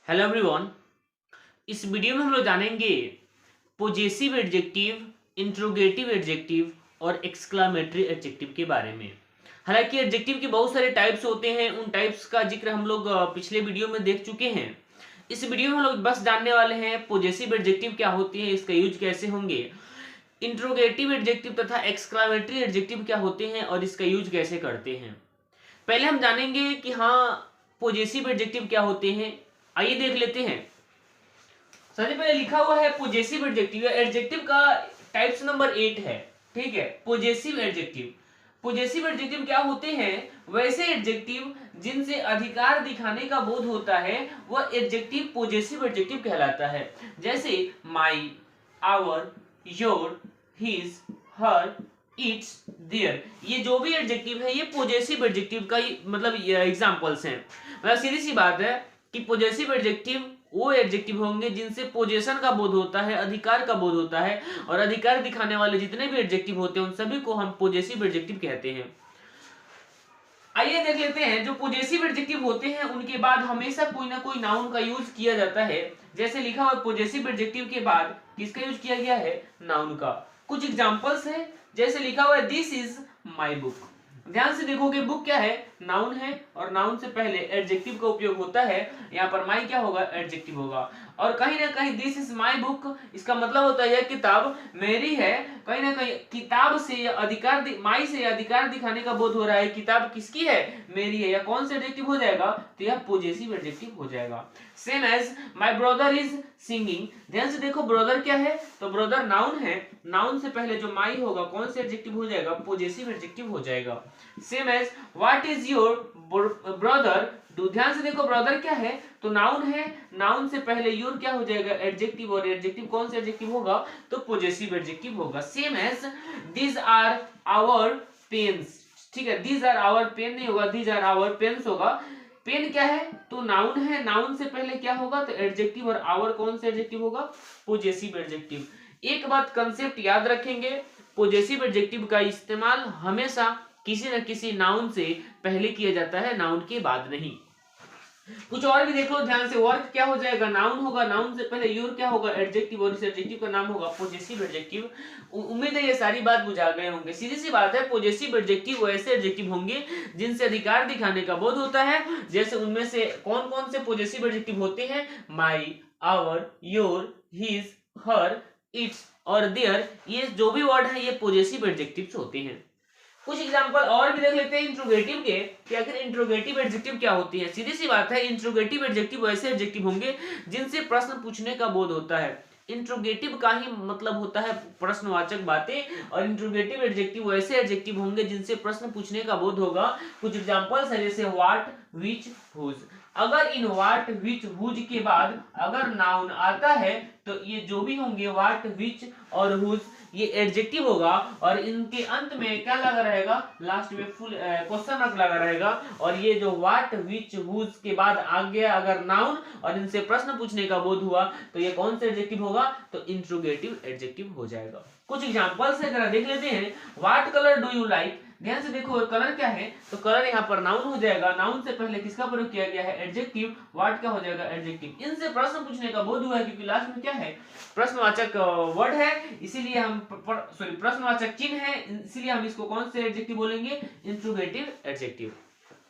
Hello everyone. इस video में हम लोग जानेंगे पोजेसिव एडजेक्टिव, इंट्रोगेटिव एडजेक्टिव और एक्सक्लामेटरी एडजेक्टिव के बारे में। हालांकि एडजेक्टिव के बहुत सारे टाइप्स होते हैं, उन टाइप्स का जिक्र हम लोग पिछले वीडियो में देख चुके हैं। इस वीडियो में हम लोग बस जानने वाले हैं पोजेसिव एडजेक्टिव क्या होती है, इसका यूज कैसे होंगे, इंट्रोगेटिव एडजेक्टिव तथा एक्सक्लामेटरी एडजेक्टिव क्या होते हैं और इसका यूज कैसे करते हैं। पहले हम जानेंगे कि हाँ पोजेसिव एडजेक्टिव क्या होते हैं। आइए देख लेते हैं। सबसे पहले लिखा हुआ है पोजेसिव एडजेक्टिव। एडजेक्टिव का टाइप्स नंबर 8 है। ठीक है, पोजेसिव एडजेक्टिव। पोजेसिव एडजेक्टिव क्या होते हैं? वैसे एडजेक्टिव जिनसे अधिकार दिखाने का बोध होता है वह एडजेक्टिव पोजेसिव एडजेक्टिव कहलाता है। जैसे my, our, your, his, her, its, their, ये जो भी एडजेक्टिव है ये पोजेसिव एडजेक्टिव का मतलब एग्जांपल्स हैं। मतलब सीधी सी बात है कि पोजेसिव एडजेक्टिव वो एडजेक्टिव होंगे जिनसे पोजेशन का बोध होता है, अधिकार का बोध होता है, और अधिकार दिखाने वाले जितने भी एडजेक्टिव होते हैं उन सभी को हम पोजेसिव एडजेक्टिव कहते हैं। आइए देख लेते हैं। जो पोजेसिव एडजेक्टिव होते हैं उनके बाद हमेशा कोई ना कोई नाउन का यूज किया जाता है। जैसे लिखा हुआ पोजेसिव एडजेक्टिव के बाद किसका यूज किया गया है? नाउन का। कुछ एग्जांपल्स है, जैसे लिखा हुआ है दिस इज माई बुक। ध्यान से देखोगे बुक क्या है? नाउन है, और नाउन से पहले एडजेक्टिव का उपयोग होता है। यहाँ पर माई क्या होगा? एडजेक्टिव होगा। और कहीं ना कहीं दिस इज माई बुक, इसका मतलब होता है यह किताब मेरी है। कहीं ना कहीं किताब से अधिकार माई से अधिकार दिखाने का बोध हो रहा है, किताब किसकी है? मेरी है। या कौन सा एडजेक्टिव हो जाएगा? तो यह पॉजिटिव एडजेक्टिव हो जाएगा। Same as my brother is singing. ध्यान से देखो ब्रदर क्या है? तो ब्रदर नाउन है, नाउन से पहले जो माई होगा कौन सा एडजेक्टिव हो जाएगा? पॉजिटिव एडजेक्टिव हो जाएगा। Same as what is your brother do. ध्यान से देखो ब्रदर क्या है? तो नाउन है, नाउन से पहले योर क्या हो जाएगा? एडजेक्टिव, और एडजेक्टिव कौन सा एडजेक्टिव होगा? तो पॉजिटिव एडजेक्टिव होगा। Same as these are our pens. ठीक है, दीज आर आवर पेन नहीं होगा, दीज आर आवर पेन्स होगा। पेन क्या है? तो नाउन है, नाउन से पहले क्या होगा? तो एडजेक्टिव, और आवर कौन सा एडजेक्टिव होगा? Positive adjective. एक बात कंसेप्ट याद रखेंगे, पॉजिटिव एडजेक्टिव का इस्तेमाल हमेशा किसी न किसी नाउन से पहले किया जाता है, नाउन के बाद नहीं। कुछ और भी देख लो ध्यान से। वर्क क्या हो जाएगा? नाउन होगा, नाउन से पहले योर क्या होगा? एडजेक्टिव, और इस एडजेक्टिव का नाम होगा पॉजिटिव एडजेक्टिव। उम्मीद है ये सारी बात बुझा गए होंगे। सीधी सी बात है, पॉजिटिव एडजेक्टिव वैसे एडजेक्टिव होंगे जिनसे अधिकार दिखाने का बोध होता है। जैसे उनमें से कौन कौन से पॉजिटिव एडजेक्टिव होते हैं? My, our, your, his, her, its और देयर, ये जो भी वर्ड है ये पॉजिटिव एडजेक्टिव्स होते हैं। कुछ एग्जांपल और भी देख लेते हैं इंट्रोगेटिव के कि आखिर इंट्रोगेटिव एडजेक्टिव क्या होती है। सीधी सी बात है, इंट्रोगेटिव एडजेक्टिव वैसे एडजेक्टिव होंगे जिनसे प्रश्न पूछने का बोध होता है। इंट्रोगेटिव का ही मतलब होता है प्रश्नवाचक बातें, और इंट्रोगेटिव एडजेक्टिव वैसे एडजेक्टिव होंगे जिनसे प्रश्न पूछने का बोध होगा। कुछ एग्जांपल्स है, जैसे व्हाट, व्हिच, हुज। अगर इन व्हाट, व्हिच, हुज के बाद अगर नाउन आता है तो ये जो भी होंगे व्हाट, व्हिच और हुज ये एडजेक्टिव होगा, और इनके अंत में क्या लगा रहेगा? लास्ट में फुल क्वेश्चन मार्क लगा रहेगा। और ये जो व्हाट, व्हिच, हुज के बाद आ गया अगर नाउन और इनसे प्रश्न पूछने का बोध हुआ तो ये कौन सा एडजेक्टिव होगा? तो इंट्रोगेटिव एडजेक्टिव हो जाएगा। कुछ एग्जांपल्स है, जरा देख लेते हैं। What colour do you like. ध्यान से देखो कलर क्या है? तो कलर यहाँ पर नाउन हो जाएगा, नाउन से पहले किसका प्रयोग किया गया है? एडजेक्टिव। व्हाट क्या हो जाएगा? एडजेक्टिव। इनसे प्रश्न पूछने का बोध हुआ है क्योंकि लास्ट में क्या है? प्रश्नवाचक वर्ड है, इसीलिए हम प्रश्नवाचक चिन्ह है, इसीलिए हम इसको कौन से एडजेक्टिव बोलेंगे? Interrogative adjective.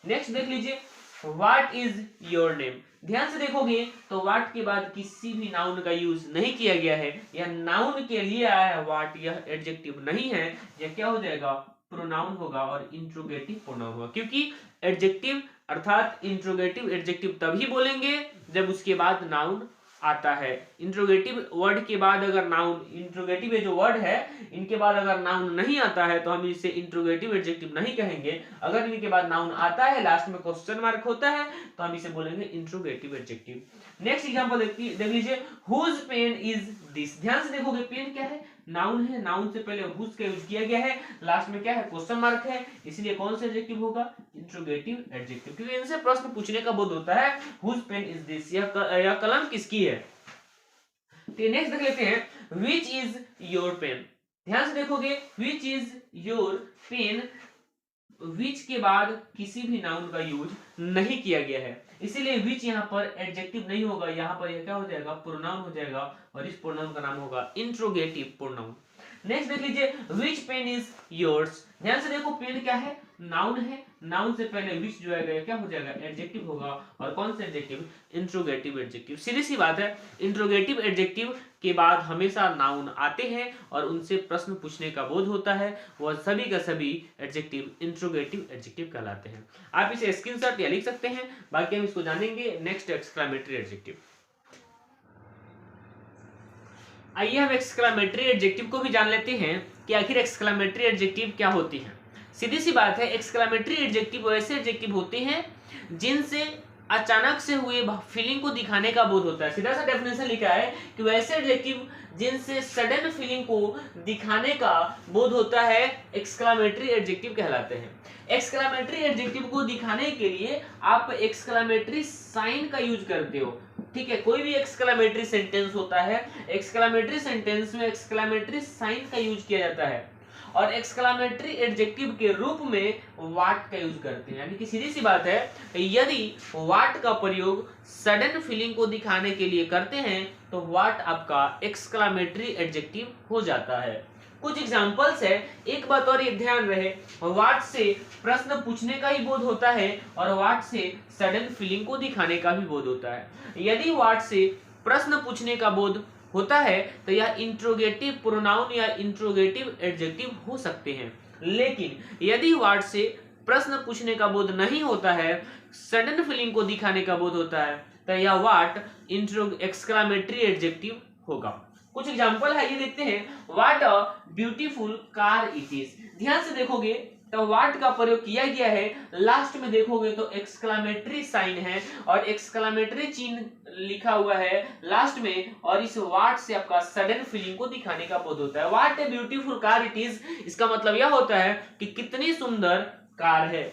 नेक्स्ट देख लीजिए, व्हाट इज योर नेम। ध्यान से देखोगे तो व्हाट के बाद किसी भी नाउन का यूज नहीं किया गया है, यह नाउन के लिए आया है व्हाट, यह एडजेक्टिव नहीं है। यह क्या हो जाएगा? प्रोनाउन होगा, और इंट्रोगेटिव प्रोनाउन होगा, क्योंकि एडजेक्टिव अर्थात इंट्रोगेटिव एडजेक्टिव तभी बोलेंगे जब उसके बाद नाउन आता है। इंट्रोगेटिव वर्ड के बाद अगर नाउन, इंट्रोगेटिव ये जो वर्ड है इनके बाद अगर नाउन नहीं आता है तो हम इसे इंट्रोगेटिव एडजेक्टिव नहीं कहेंगे। अगर इनके बाद नाउन आता है, लास्ट में क्वेश्चन मार्क होता है, तो हम इसे बोलेंगे इंट्रोगेटिव एडजेक्टिव। नेक्स्ट एग्जांपल देख लीजिए, हुज पेन इज दिस। ध्यान से देखोगे पेन क्या है? नाउन है, नाउन से पहले हुज का यूज किया गया है, लास्ट में क्या है? क्वेश्चन मार्क है, इसलिए कौन सा एडजेक्टिव होगा? इंट्रोगेटिव एडजेक्टिव, क्योंकि इनसे प्रश्न पूछने का बोध होता है। हुज पेन इज दिस, यह कलम किसकी है? नेक्स्ट देख लेते हैं, which is your pen। ध्यान से देखोगे which is your pen, which के बाद किसी भी नाउन का यूज नहीं किया गया है। इसीलिए विच यहाँ पर एडजेक्टिव नहीं होगा, यहाँ पर यह क्या हो जाएगा, प्रोनाउन हो जाएगा, और इस प्रोनाउन का नाम होगा इंट्रोगेटिव प्रोनाउन। नेक्स्ट देख लीजिए, विच पेन इज योर्स। ध्यान से देखो, पेन क्या है, नाउन है, नाउन से पहले विच जो है क्या हो जाएगा, एडजेक्टिव होगा, और कौन सा एडजेक्टिव, इंट्रोगेटिव एडजेक्टिव। सीधी सी बात है, इंट्रोगेटिव एडजेक्टिव के बाद हमेशा नाउन आते हैं और उनसे प्रश्न पूछने का बोध होता है, वह सभी का सभी एडजेक्टिव इंट्रोगेटिव एडजेक्टिव कहलाते हैं। आप इसे स्क्रीनशॉट या लिख सकते हैं, बाकी हम इसको जानेंगे नेक्स्ट एक्सक्लेमेटरी एडजेक्टिव। आइए हम एक्सक्लेमेटरी एडजेक्टिव को भी जान लेते हैं कि आखिर एक्सक्लेमेटरी एडजेक्टिव क्या होती है। सीधी सी बात है, एक्सक्लेमेटरी एडजेक्टिव ऐसे एडजेक्टिव होते हैं जिनसे अचानक से हुए फीलिंग को दिखाने का बोध होता है। सीधा सा डेफिनेशन लिखा है कि वैसे एडजेक्टिव जिनसे सडन फीलिंग को दिखाने का बोध होता है एक्सक्लेमेटरी एडजेक्टिव कहलाते हैं। एक्सक्लेमेटरी एडजेक्टिव को दिखाने के लिए आप एक्सक्लेमेटरी साइन का यूज करते हो, ठीक है। कोई भी एक्सक्लेमेटरी सेंटेंस होता है, एक्सक्लेमेटरी सेंटेंस में एक्सक्लेमेटरी साइन का यूज किया जाता है, और एक्सक्लेमेटरी एडजेक्टिव के रूप में व्हाट का यूज करते हैं। यानी कि सीधी सी बात है, यदि व्हाट का प्रयोग सडन फीलिंग को दिखाने के लिए करते हैं तो व्हाट आपका एक्सक्लेमेटरी एडजेक्टिव हो जाता है। कुछ एग्जांपल्स है, एक बात और ये ध्यान रहे, व्हाट से प्रश्न पूछने का ही बोध होता है और व्हाट से सडन फीलिंग को दिखाने का भी बोध होता है। यदि व्हाट से प्रश्न पूछने का बोध होता है तो यह इंट्रोगेटिव प्रोनाउन या इंट्रोगेटिव एडजेक्टिव हो सकते हैं, लेकिन यदि व्हाट से प्रश्न पूछने का बोध नहीं होता है, सडन फीलिंग को दिखाने का बोध होता है, तो यह व्हाट एक्सक्लेमेटरी एडजेक्टिव होगा। कुछ एग्जांपल है, ये देखते हैं। What a beautiful car it is. ध्यान से देखोगे तो व्हाट का प्रयोग किया गया है, लास्ट में देखोगे तो एक्सक्लेमेटरी साइन है और एक्सक्लेमेटरी चिन्ह लिखा हुआ है लास्ट में, और इस व्हाट से आपका सडन फीलिंग को दिखाने का बोध होता है। What a beautiful car it is, इसका मतलब यह होता है कि कितनी सुंदर कार है।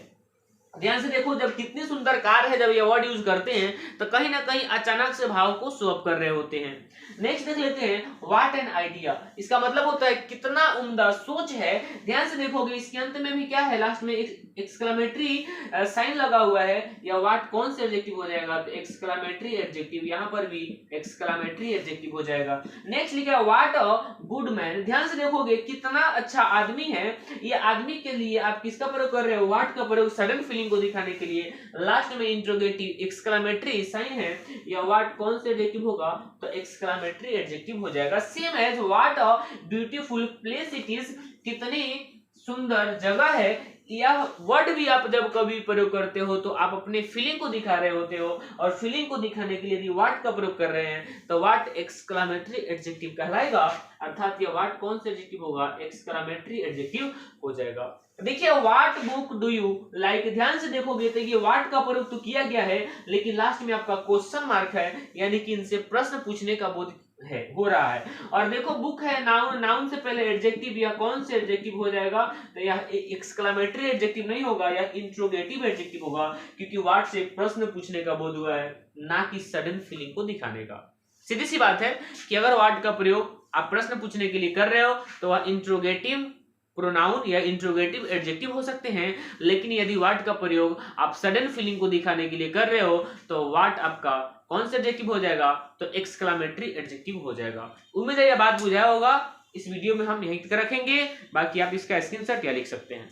ध्यान से देखो, जब कितनी सुंदर कार है, जब ये वर्ड यूज करते हैं तो कहीं ना कहीं अचानक से भाव को शो अप कर रहे होते हैं। नेक्स्ट देख लेते हैं, व्हाट एन आइडिया। इसका मतलब होता है कितना उम्दा सोच है। ध्यान से देखोगे इसके अंत में भी क्या है, लास्ट में एक्सक्लेमेटरी साइन लगा हुआ है, या व्हाट कौन से एडजेक्टिव हो जाएगा, तो एक्सक्लेमेटरी एडजेक्टिव, यहाँ पर भी एक्सक्लेमेटरी एडजेक्टिव हो जाएगा। नेक्स्ट लिखा है व्हाट अ गुड मैन। ध्यान से देखोगे कितना अच्छा आदमी है, ये आदमी के लिए आप किसका प्रयोग कर रहे हो, व्हाट का प्रयोग सडन फीलिंग को दिखाने के लिए, लास्ट में इंट्रोगेटिव एक्सक्लेमेटरी साइन है, या व्हाट कौन से एडजेक्टिव होगा, तो एक्सक्लेमेटरी एडजेक्टिव हो जाएगा। Same as what a beautiful place it is, कितनी सुंदर जगह है। यह वर्ड भी आप जब कभी प्रयोग करते हो तो आप अपने फीलिंग को दिखा रहे होते हो, और फीलिंग को दिखाने के लिए यदि व्हाट का प्रयोग कर रहे हैं तो व्हाट एक्सक्लेमेटरी एडजेक्टिव कहलाएगा, अर्थात यह व्हाट कौन से एडजेक्टिव होगा, एक्सक्लेमेटरी एडजेक्टिव हो जाएगा। देखिए, what book do you like. ध्यान से देखोगे तो ये व्हाट का प्रयोग तो किया गया है, लेकिन लास्ट में आपका क्वेश्चन मार्क है, यानी कि इनसे प्रश्न पूछने का बोध है हो रहा है। और देखो, बुक है नाउन, नाउन से पहले एडजेक्टिव, या कौन से एडजेक्टिव हो जाएगा, तो यह एक्सक्लेमेटरी एडजेक्टिव नहीं होगा, यह इंट्रोगेटिव एडजेक्टिव होगा, क्योंकि व्हाट से प्रश्न पूछने का बोध हुआ है, ना कि सडन फीलिंग को दिखाने का। सीधी सी बात है कि अगर व्हाट का प्रयोग आप प्रश्न पूछने के लिए कर रहे हो तो वह इंट्रोगेटिव प्रोनाउन या इंट्रोगेटिव एडजेक्टिव हो सकते हैं, लेकिन यदि व्हाट का प्रयोग आप सडन फीलिंग को दिखाने के लिए कर रहे हो तो व्हाट आपका कौन सा एडजेक्टिव हो जाएगा, तो एक्सक्लेमेटरी एडजेक्टिव हो जाएगा। उम्मीद है यह बात बुझाया होगा। इस वीडियो में हम यहीं तक रखेंगे, बाकी आप इसका स्क्रीनशॉट या लिख सकते हैं।